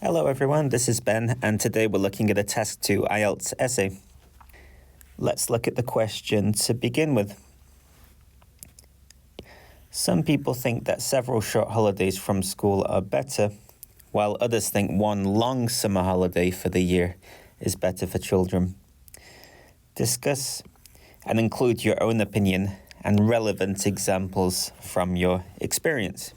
Hello everyone, this is Ben, and today we're looking at a Task 2 IELTS essay. Let's look at the question to begin with. Some people think that several short holidays from school are better, while others think one long summer holiday for the year is better for children. Discuss and include your own opinion and relevant examples from your experience.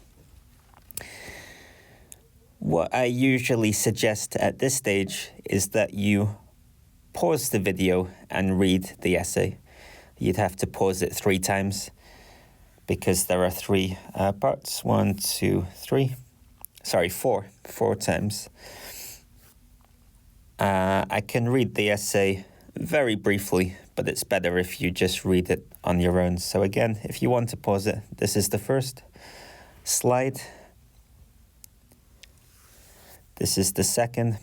What I usually suggest at this stage is that you pause the video and read the essay. You'd have to pause it 3 times because there are 3 parts. 4 times. I can read the essay very briefly, but it's better if you just read it on your own. So again, if you want to pause it, this is the first slide. This is the second.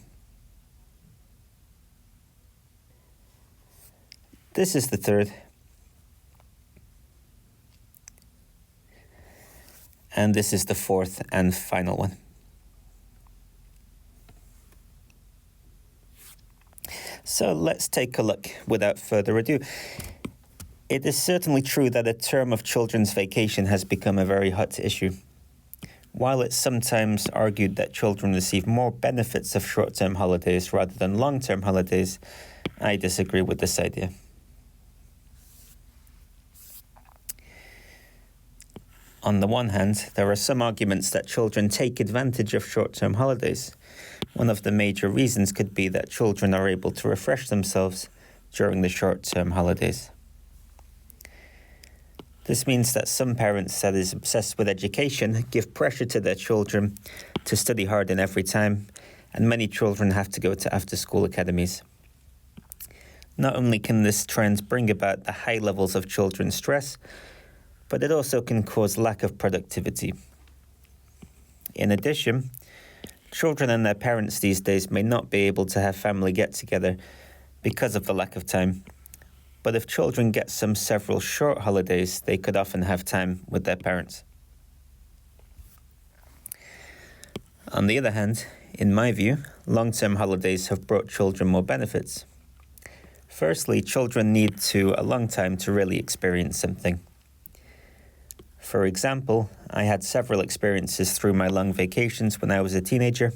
This is the third. And this is the fourth and final one. So let's take a look without further ado. It is certainly true that a term of children's vacation has become a very hot issue. While it's sometimes argued that children receive more benefits of short-term holidays rather than long-term holidays, I disagree with this idea. On the one hand, there are some arguments that children take advantage of short-term holidays. One of the major reasons could be that children are able to refresh themselves during the short-term holidays. This means that some parents that is obsessed with education give pressure to their children to study hard in every time, and many children have to go to after-school academies. Not only can this trend bring about the high levels of children's stress, but it also can cause lack of productivity. In addition, children and their parents these days may not be able to have family get-together because of the lack of time. But if children get several short holidays, they could often have time with their parents. On the other hand, in my view, long-term holidays have brought children more benefits. Firstly, children need a long time to really experience something. For example, I had several experiences through my long vacations when I was a teenager,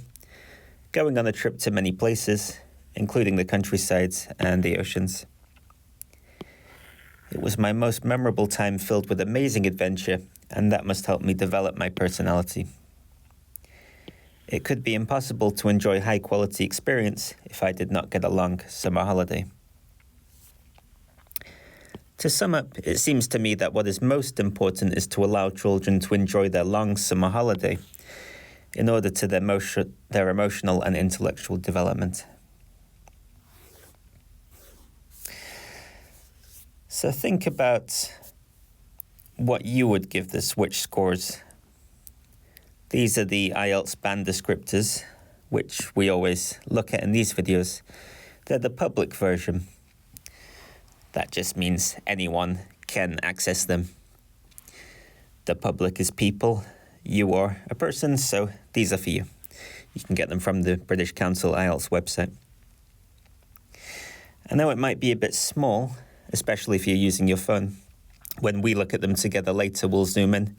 going on a trip to many places, including the countryside and the oceans. It was my most memorable time filled with amazing adventure, and that must help me develop my personality. It could be impossible to enjoy high-quality experience if I did not get a long summer holiday. To sum up, it seems to me that what is most important is to allow children to enjoy their long summer holiday in order to their emotional and intellectual development. So think about what you would give this, which scores. These are the IELTS band descriptors, which we always look at in these videos. They're the public version. That just means anyone can access them. The public is people. You are a person, so these are for you. You can get them from the British Council IELTS website. I know it might be a bit small, especially if you're using your phone. When we look at them together later, we'll zoom in.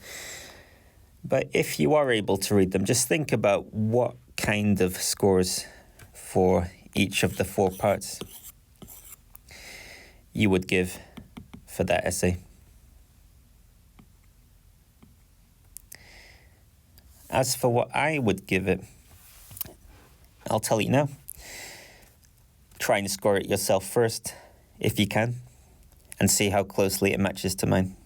But if you are able to read them, just think about what kind of scores for each of the 4 parts you would give for that essay. As for what I would give it, I'll tell you now. Try and score it yourself first, if you can, and see how closely it matches to mine.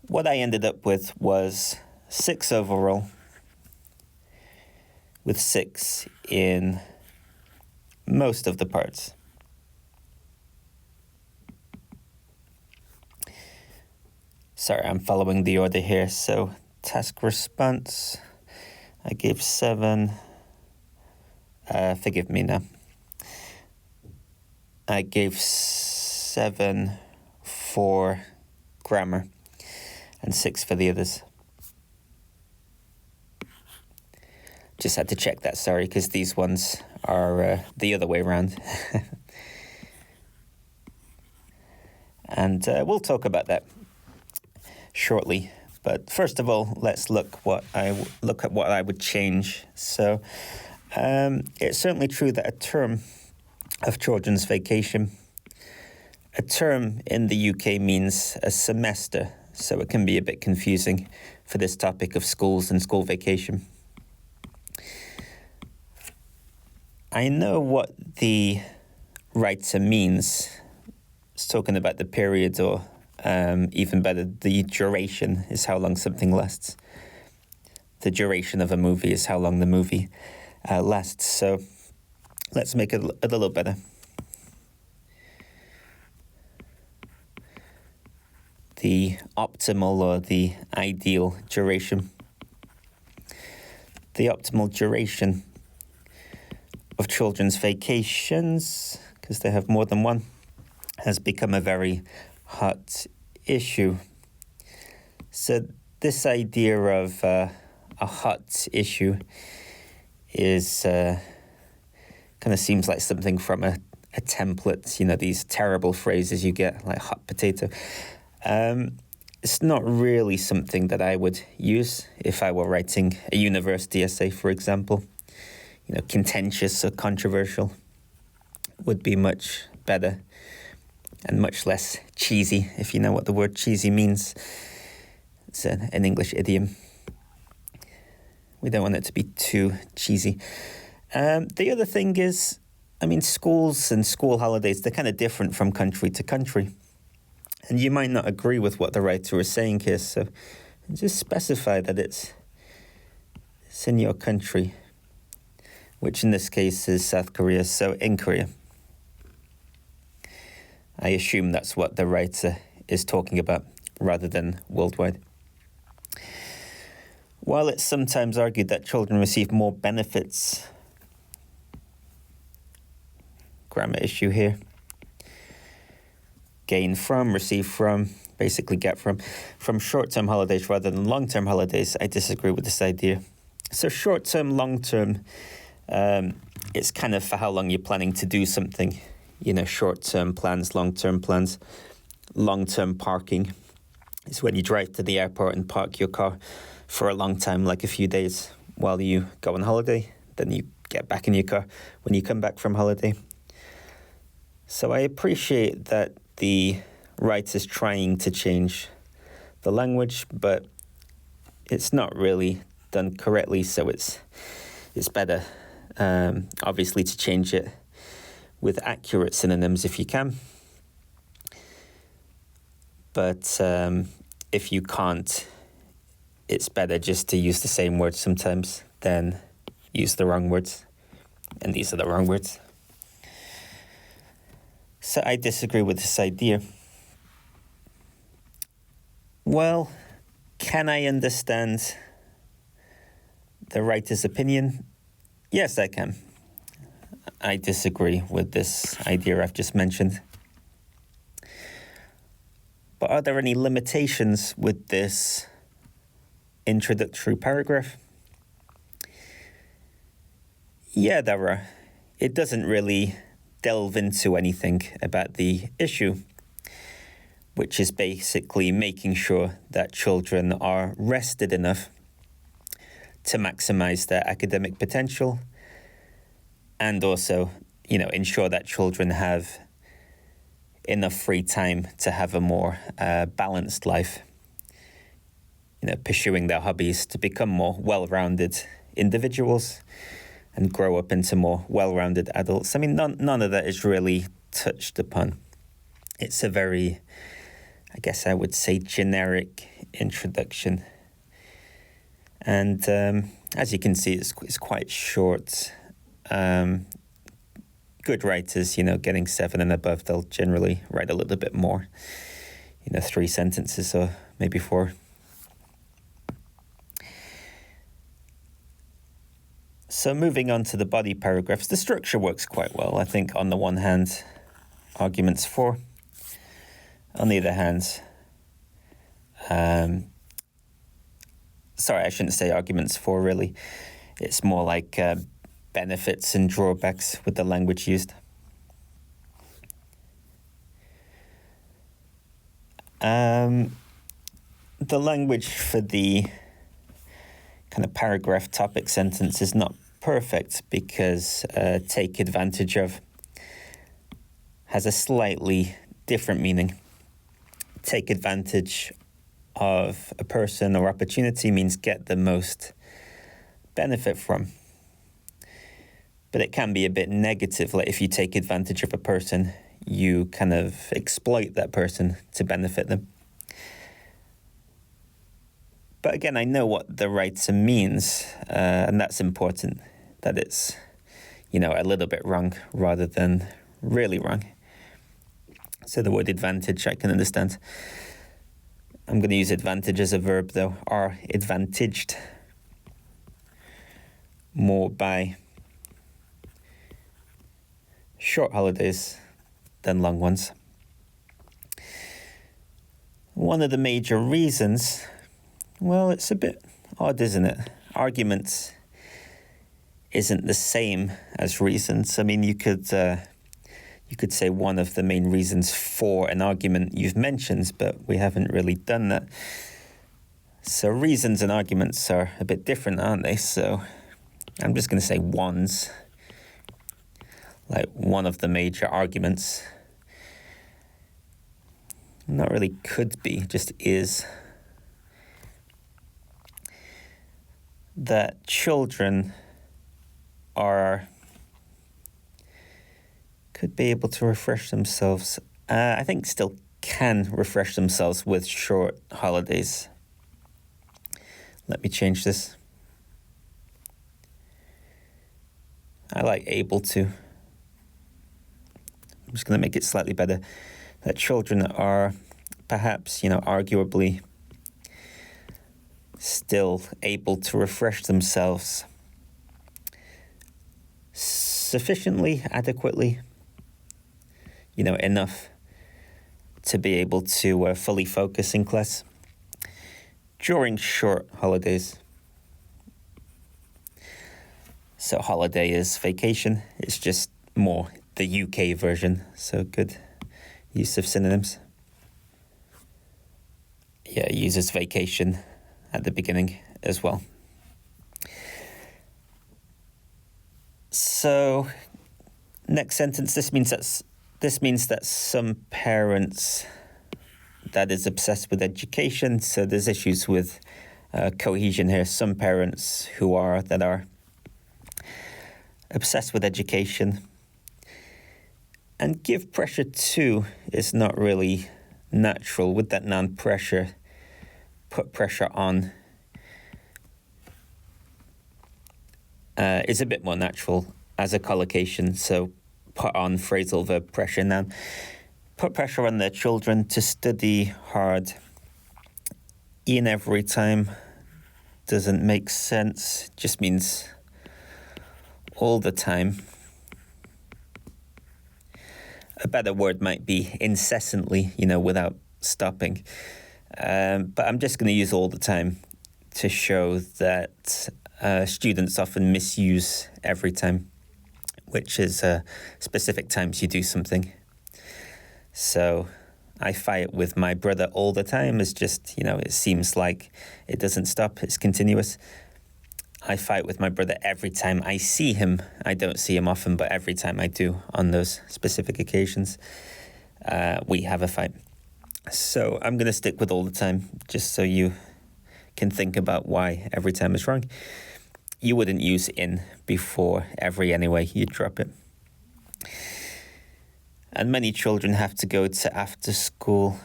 What I ended up with was 6 overall, with 6 in most of the parts. Sorry, I'm following the order here. So task response, I gave 7. Forgive me now. I gave 7 for grammar, and 6 for the others. Just had to check that, sorry, because these ones are the other way around. And we'll talk about that shortly. But first of all, let's look at what I would change. So it's certainly true that a term of children's vacation, a term in the UK means a semester, so it can be a bit confusing for this topic of schools and school vacation. I know what the writer means. It's talking about the period, or even better, the duration is how long something lasts. The duration of a movie is how long the movie lasts. So let's make it a little better. The optimal or the ideal duration. The optimal duration of children's vacations, because they have more than one, has become a very hot issue. So this idea of a hot issue is kind of seems like something from a template, you know, these terrible phrases you get, like hot potato. It's not really something that I would use if I were writing a university essay, for example. You know, contentious or controversial would be much better and much less cheesy, if you know what the word cheesy means. It's an English idiom. We don't want it to be too cheesy. The other thing is, I mean, schools and school holidays, they're kind of different from country to country. And you might not agree with what the writer is saying here, so just specify that it's in your country, which in this case is South Korea, so in Korea. I assume that's what the writer is talking about, rather than worldwide. While it's sometimes argued that children receive more benefits, grammar issue here, gain from, receive from, basically get from short-term holidays rather than long-term holidays, I disagree with this idea. So short-term, long-term, it's kind of for how long you're planning to do something. You know, short-term plans, long-term plans. Long-term parking is when you drive to the airport and park your car for a long time, like a few days, while you go on holiday. Then you get back in your car when you come back from holiday. So I appreciate that the writer's trying to change the language, but it's not really done correctly, so it's better, obviously, to change it with accurate synonyms if you can. But if you can't, it's better just to use the same words sometimes than use the wrong words. And these are the wrong words. So I disagree with this idea. Well, can I understand the writer's opinion? Yes, I can. I disagree with this idea I've just mentioned. But are there any limitations with this introductory paragraph? Yeah, there are. It doesn't really delve into anything about the issue, which is basically making sure that children are rested enough to maximize their academic potential, and also, you know, ensure that children have enough free time to have a more balanced life, you know, pursuing their hobbies to become more well-rounded individuals and grow up into more well-rounded adults. I mean, none of that is really touched upon. It's a very, I guess I would say, generic introduction. And as you can see, it's quite short. Good writers, you know, getting 7 and above, they'll generally write a little bit more. You know, 3 sentences or maybe 4. So moving on to the body paragraphs, the structure works quite well. I think on the one hand, arguments for. On the other hand, Sorry, I shouldn't say arguments for, really. It's more like benefits and drawbacks with the language used. The language for the kind of paragraph topic sentence is not perfect because take advantage of has a slightly different meaning. Take advantage of a person or opportunity means get the most benefit from. But it can be a bit negative, like if you take advantage of a person, you kind of exploit that person to benefit them. But again, I know what the writer means, and that's important, that it's, a little bit wrong rather than really wrong. So the word advantage, I can understand. I'm going to use advantage as a verb, though. Are advantaged more by short holidays than long ones. One of the major reasons, well, it's a bit odd, isn't it? Arguments isn't the same as reasons. I mean, you could say one of the main reasons for an argument you've mentioned, but we haven't really done that. So reasons and arguments are a bit different, aren't they? So I'm just going to say ones, like one of the major arguments. Not really could be, just is. That children could be able to refresh themselves. I think still can refresh themselves with short holidays. Let me change this. I like able to. I'm just going to make it slightly better. That children are perhaps, arguably still able to refresh themselves sufficiently, adequately, enough to be able to fully focus in class during short holidays. So holiday is vacation. It's just more the UK version. So good use of synonyms. Yeah, it uses vacation at the beginning as well. So next sentence, this means that some parents that is obsessed with education. So there's issues with cohesion here. Some parents that are obsessed with education and give pressure to is not really natural. With that noun pressure, put pressure on is a bit more natural as a collocation. So put on phrasal verb pressure noun. Put pressure on their children to study hard in every time doesn't make sense. Just means all the time. A better word might be incessantly, without stopping. But I'm just going to use all the time to show that students often misuse every time, which is specific times you do something. So I fight with my brother all the time is just, it seems like it doesn't stop. It's continuous. I fight with my brother every time I see him. I don't see him often, but every time I do on those specific occasions, we have a fight. So I'm going to stick with all the time, just so you can think about why every time is wrong. You wouldn't use in before every anyway. You'd drop it. And many children have to go to after-school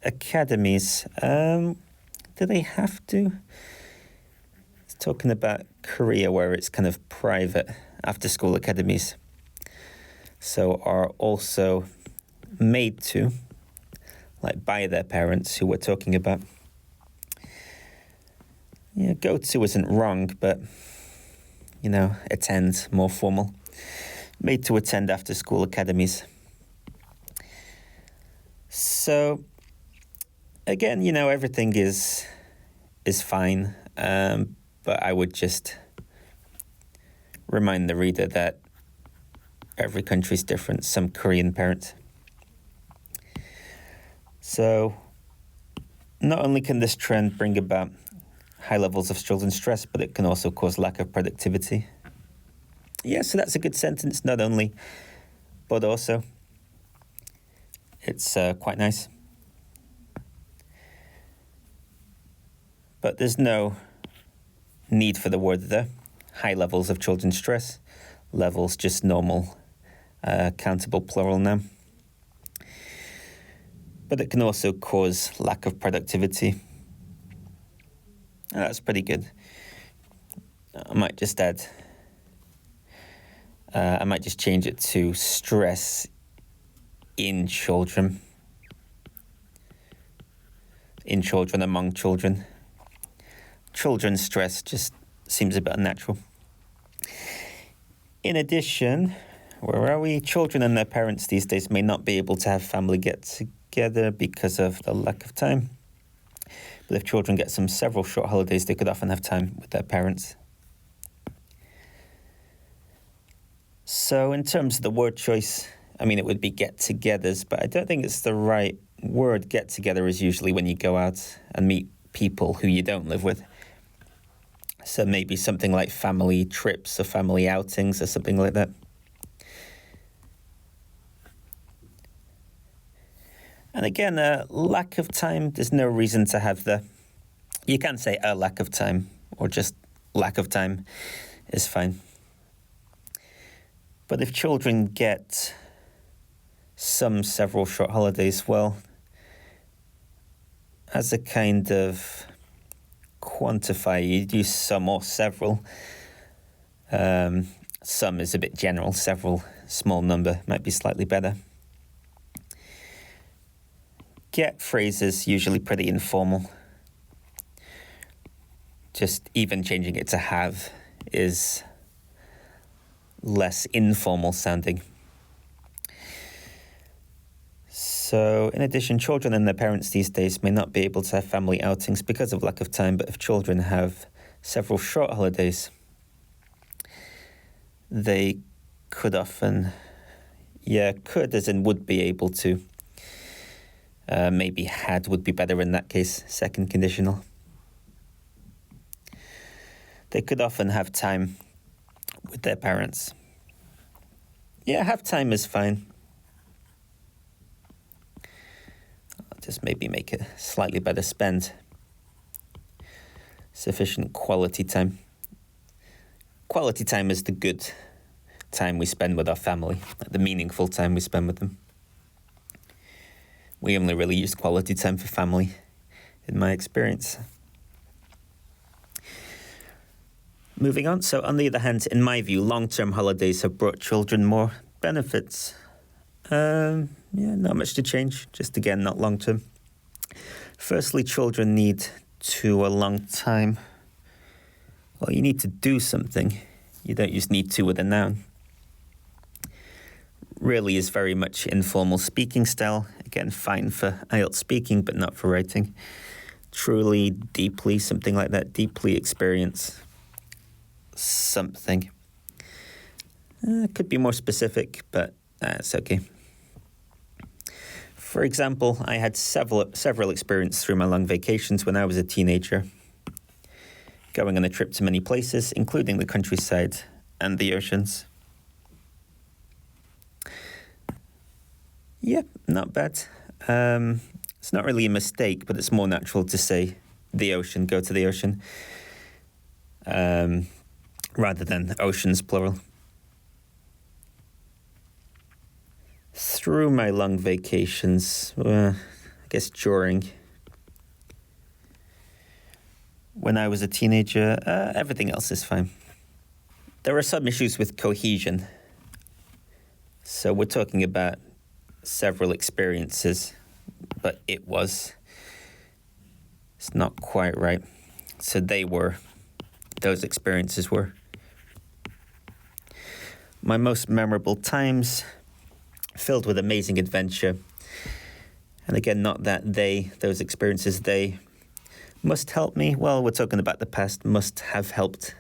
academies. Do they have to? It's talking about Korea, where it's kind of private after-school academies. So are also made to, like by their parents who we're talking about. Yeah, go to isn't wrong, but, attend, more formal. Made to attend after-school academies. So again, everything is fine, but I would just remind the reader that every country is different. Some Korean parents. So not only can this trend bring about high levels of children's stress, but it can also cause lack of productivity. Yeah, so that's a good sentence. Not only, but also. It's quite nice. But there's no need for the word there. High levels of children's stress. Levels, just normal, countable plural now. But it can also cause lack of productivity. That's pretty good. I might just change it to stress in children. In children, among children. Children's stress just seems a bit unnatural. In addition, where are we? Children and their parents these days may not be able to have family get-together because of the lack of time. But if children get several short holidays, they could often have time with their parents. So in terms of the word choice, it would be get-togethers, but I don't think it's the right word. Get-together is usually when you go out and meet people who you don't live with. So maybe something like family trips or family outings or something like that. And again, lack of time, there's no reason to have you can say a lack of time or just lack of time is fine. But if children get several short holidays, well, as a kind of quantifier, you'd use some or several. Some is a bit general, several, small number, might be slightly better. Get phrases usually pretty informal. Just even changing it to have is less informal sounding. So, in addition, children and their parents these days may not be able to have family outings because of lack of time, but if children have several short holidays, they could often, could as in would be able to. Maybe had would be better in that case, second conditional. They could often have time with their parents. Yeah, have time is fine. I'll just maybe make it slightly better. Spend sufficient quality time. Quality time is the good time we spend with our family, the meaningful time we spend with them. We only really use quality time for family, in my experience. Moving on. So, on the other hand, in my view, long-term holidays have brought children more benefits. Not much to change. Just again, not long-term. Firstly, children need to a long time. Well, you need to do something. You don't use need to with a noun. Really is very much informal speaking style. Again, fine for IELTS speaking, but not for writing. Truly, deeply, something like that. Deeply experience something. Could be more specific, but it's okay. For example, I had several experiences through my long vacations when I was a teenager, going on a trip to many places, including the countryside and the oceans. Yeah, not bad. It's not really a mistake, but it's more natural to say the ocean, go to the ocean, rather than oceans, plural. Through my long vacations, I guess when I was a teenager, everything else is fine. There are some issues with cohesion. So we're talking about several experiences, but it's not quite right. So those experiences were. My most memorable times, filled with amazing adventure And again, not that those experiences, they must help me. Well, we're talking about the past, must have helped.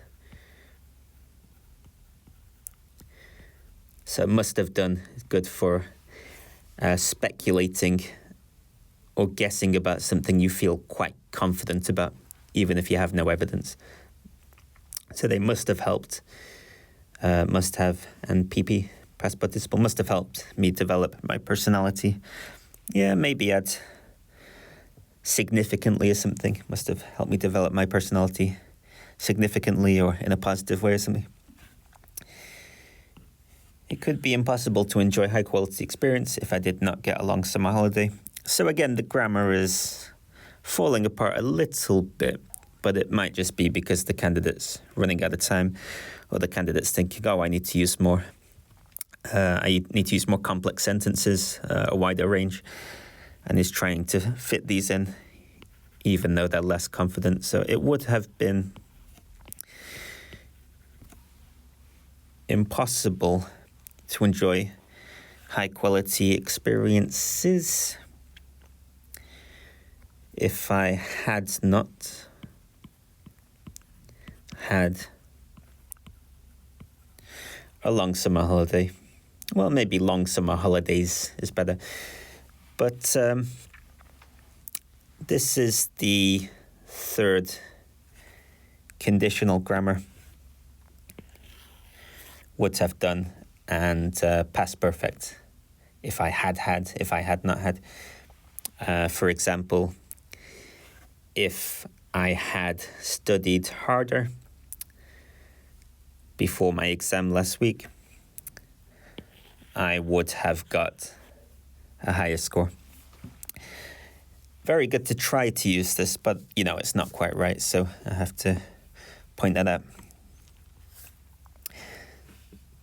So must have done is good for speculating or guessing about something you feel quite confident about, even if you have no evidence. So they must have helped. Must have, and PP, past participle, must have helped me develop my personality. Yeah, maybe add significantly or something. Must have helped me develop my personality significantly or in a positive way or something. It could be impossible to enjoy high quality experience if I did not get a long summer holiday. So again, the grammar is falling apart a little bit, but it might just be because the candidate's running out of time, or the candidate's thinking, I need to use more. I need to use more complex sentences, a wider range, and is trying to fit these in, even though they're less confident. So it would have been impossible to enjoy high quality experiences if I had not had a long summer holiday. Well, maybe long summer holidays is better. But this is the third conditional grammar. Would have done and past perfect. If I had had, if I had not had. For example, if I had studied harder before my exam last week, I would have got a higher score. Very good to try to use this, but, it's not quite right, so I have to point that out.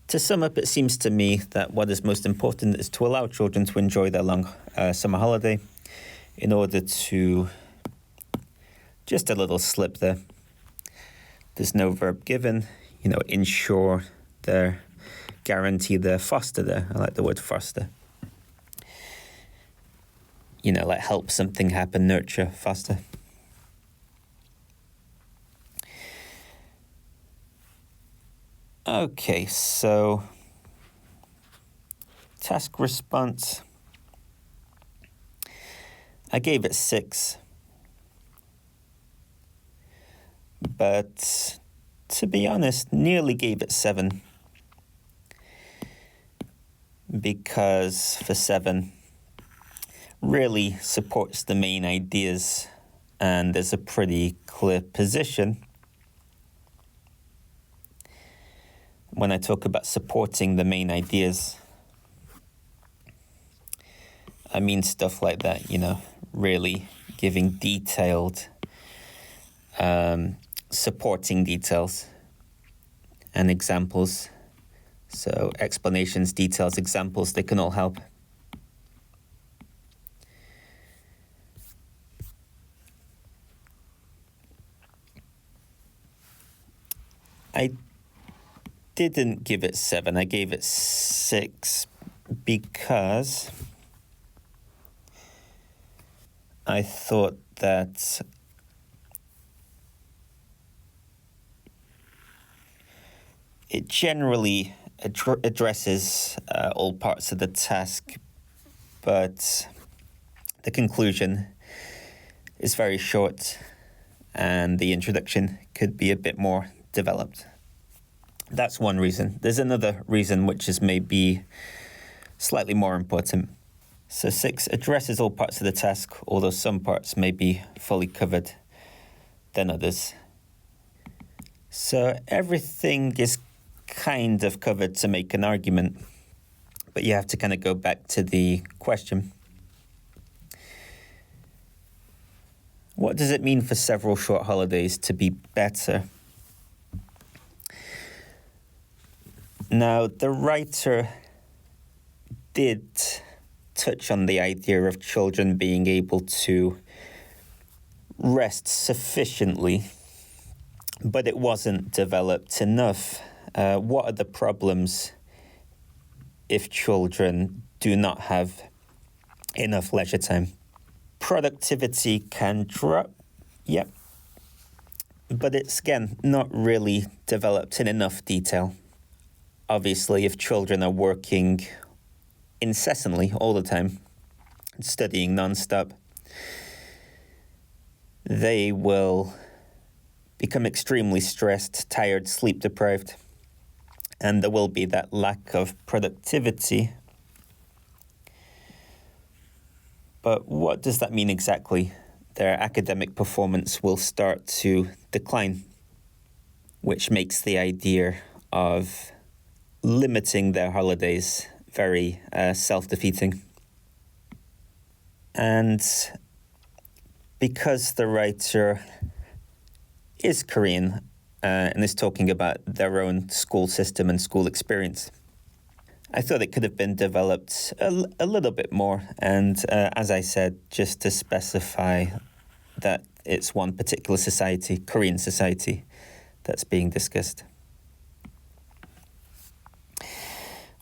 To sum up, it seems to me that what is most important is to allow children to enjoy their long summer holiday in order to... Just a little slip there. There's no verb given, ensure there, guarantee there, foster there. I like the word foster. Like help something happen, nurture, foster. Okay, so task response. I gave it 6. But to be honest, nearly gave it 7. Because for 7, really supports the main ideas and there's a pretty clear position. When I talk about supporting the main ideas, I mean stuff like that, really giving detailed, supporting details and examples. So explanations, details, examples, they can all help. I didn't give it 7. I gave it 6 because I thought that it generally addresses all parts of the task, but the conclusion is very short and the introduction could be a bit more developed. That's one reason. There's another reason which is maybe slightly more important. So 6 addresses all parts of the task, although some parts may be fully covered than others. So everything is kind of covered to make an argument, but you have to kind of go back to the question. What does it mean for several short holidays to be better? Now, the writer did touch on the idea of children being able to rest sufficiently, but it wasn't developed enough. What are the problems if children do not have enough leisure time. Productivity can drop, yep, but it's, again, not really developed in enough detail. Obviously, if children are working incessantly all the time, studying non-stop, they will become extremely stressed, tired, sleep-deprived, and there will be that lack of productivity. But what does that mean exactly? Their academic performance will start to decline, which makes the idea of limiting their holidays very self-defeating. And because the writer is Korean and is talking about their own school system and school experience, I thought it could have been developed a little bit more. And as I said, just to specify that it's one particular society, Korean society, that's being discussed.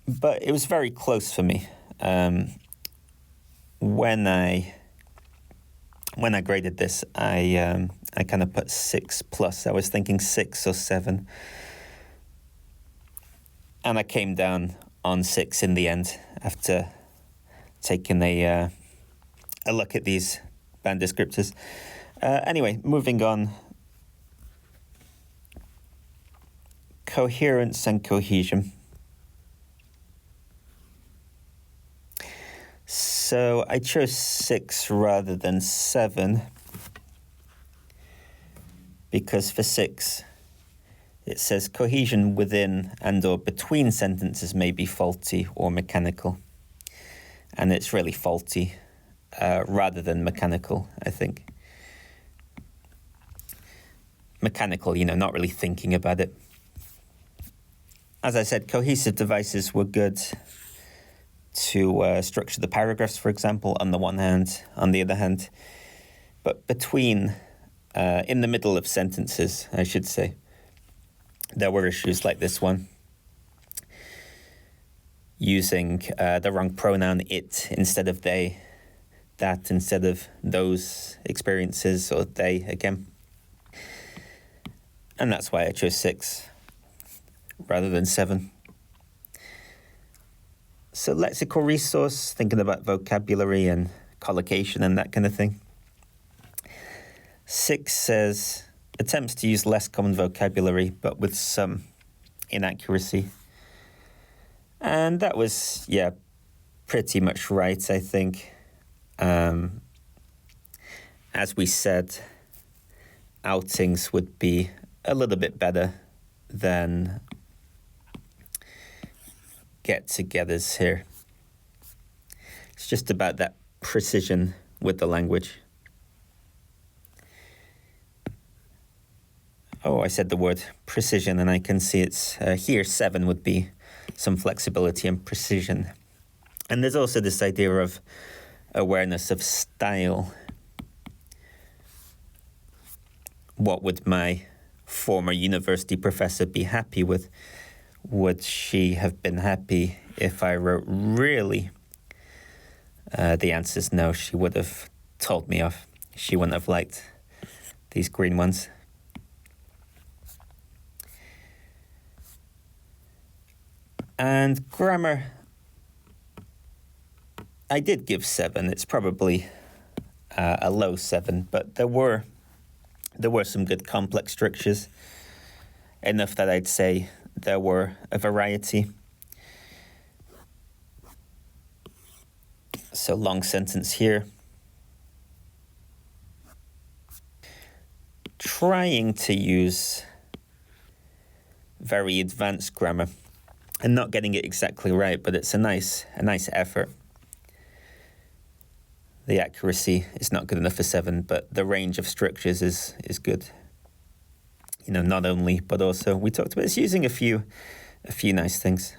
But it was very close for me. When I graded this, I kind of put 6+. I was thinking 6 or 7. And I came down on 6 in the end after taking a look at these band descriptors. Anyway, moving on. Coherence and cohesion. So I chose 6 rather than 7 because for 6, it says cohesion within and or between sentences may be faulty or mechanical. And it's really faulty rather than mechanical, I think. Mechanical, not really thinking about it. As I said, cohesive devices were good to structure the paragraphs, for example, on the one hand, on the other hand. But between, in the middle of sentences, I should say, there were issues like this one. Using the wrong pronoun it instead of they, that instead of those experiences, or they again. And that's why I chose 6 rather than 7. So lexical resource, thinking about vocabulary and collocation and that kind of thing. 6 says, attempts to use less common vocabulary, but with some inaccuracy. And that was, pretty much right, I think. As we said, outings would be a little bit better than get-togethers here. It's just about that precision with the language. Oh, I said the word precision, and I can see it's here 7 would be some flexibility and precision. And there's also this idea of awareness of style. What would my former university professor be happy with? Would she have been happy if I wrote really? The answer is no. She would have told me off. She wouldn't have liked these green ones. And grammar, I did give 7. It's probably a low 7, but there were some good complex structures, enough that I'd say there were a variety. So long sentence here. Trying to use very advanced grammar and not getting it exactly right, but it's a nice effort. The accuracy is not good enough for 7, but the range of structures is good. Not only, but also we talked about it's using a few nice things,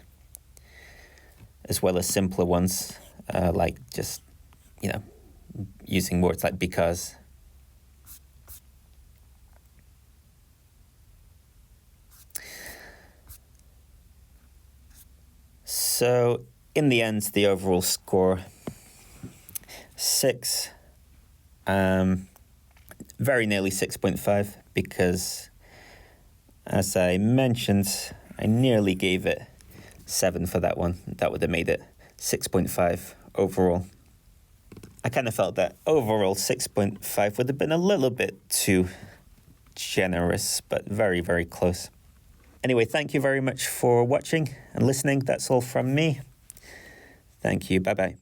as well as simpler ones, like just, using words like because. So in the end, the overall score 6, very nearly 6.5, because as I mentioned, I nearly gave it 7 for that one. That would have made it 6.5 overall. I kind of felt that overall 6.5 would have been a little bit too generous, but very, very close. Anyway, thank you very much for watching and listening. That's all from me. Thank you. Bye-bye.